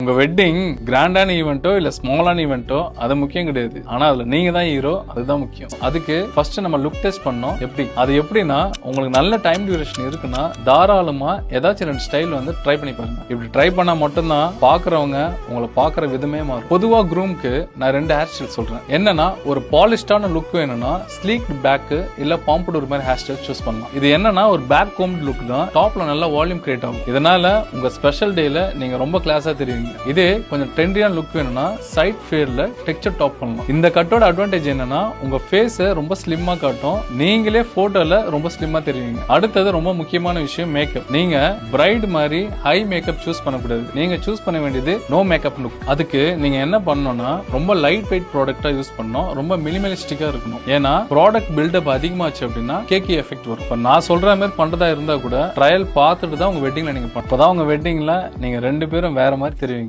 உங்க வெட்டிங் கிராண்டான ஈவெண்ட்டோ இல்ல ஸ்மாலான ஈவெண்ட்டோ அது முக்கியம் கிடையாது. ஆனா அதுல நீங்க தான் ஹீரோ, அதுதான் முக்கியம். அதுக்கு ஃபர்ஸ்ட் நம்ம லுக் டெஸ்ட் பண்ணோம். அது எப்படின்னா உங்களுக்கு நல்ல டைம் டியூரேஷன் இருக்குன்னா தாராளமா ஏதாச்சும் 2 ஸ்டைல் வந்து ட்ரை பண்ணி பாருங்க. இப்படி ட்ரை பண்ணா மட்டும்தான் பாக்குறவங்க உங்களை பாக்குற விதமே மாறும். பொதுவா க்ரூம்க்கு நான் 2 ஹேர் ஸ்டைல் சொல்றேன். என்னன்னா ஒரு பாலிஷ்டான லுக் வேணும்னா ஸ்லீக் பேக் இல்ல பாம்படூர் மாதிரி ஹேர் ஸ்டைல் சூஸ் பண்ணலாம். இது என்னன்னா ஒரு பேக் கோம்ட் லுக் தான், டாப்ல நல்ல வால்யூம் கிரியேட் ஆகும். இதனால உங்க ஸ்பெஷல் டேல நீங்க ரொம்ப கிளாஸா தெரியுங்க. இதே கொஞ்சம் ட்ரெண்டியான லுக் வேணும்னா சைட் ஃபேர்ல டெக்ஸ்சர் டாப் பண்ணலாம். இந்த கட்டோட அட்வான்டேஜ் என்னன்னா உங்க ஃபேஸ் ரொம்ப ஸ்லிம்மா காட்டும், நீங்களே போட்டோல ரொம்ப ஸ்லிம்மா தெரியுங்க. அடுத்தது ரொம்ப முக்கியமான விஷயம் மேக்கப். நீங்க பிரைட் மாதிரி ஹை மேக்கப் சூஸ் பண்ணக்கூடாது. நீங்க சூஸ் பண்ண வேண்டியது நோ மேக்கப் லுக். அதுக்கு நீங்க என்ன பண்ணணும்னா ரொம்ப லைட் வெயிட் ப்ராடக்ட்டா யூஸ் பண்ணணும், ரொம்ப மினிமலிஸ்டிக்கா இருக்கணும். ஏன்னா ப்ராடக்ட் பில்டப் அதிகமாச்சு அப்படின்னா கேக்கி எஃபெக்ட் வரும். இப்ப நான் சொல்ற மாதிரி பண்றதா இருந்தா கூட ட்ரையல் பார்த்துட்டு தான் உங்க வெட்டிங்ல நீங்க அப்பதான் உங்க வெட்டிங்ல நீங்க 2 பேரும் வேற மாதிரி தெரியுங்க.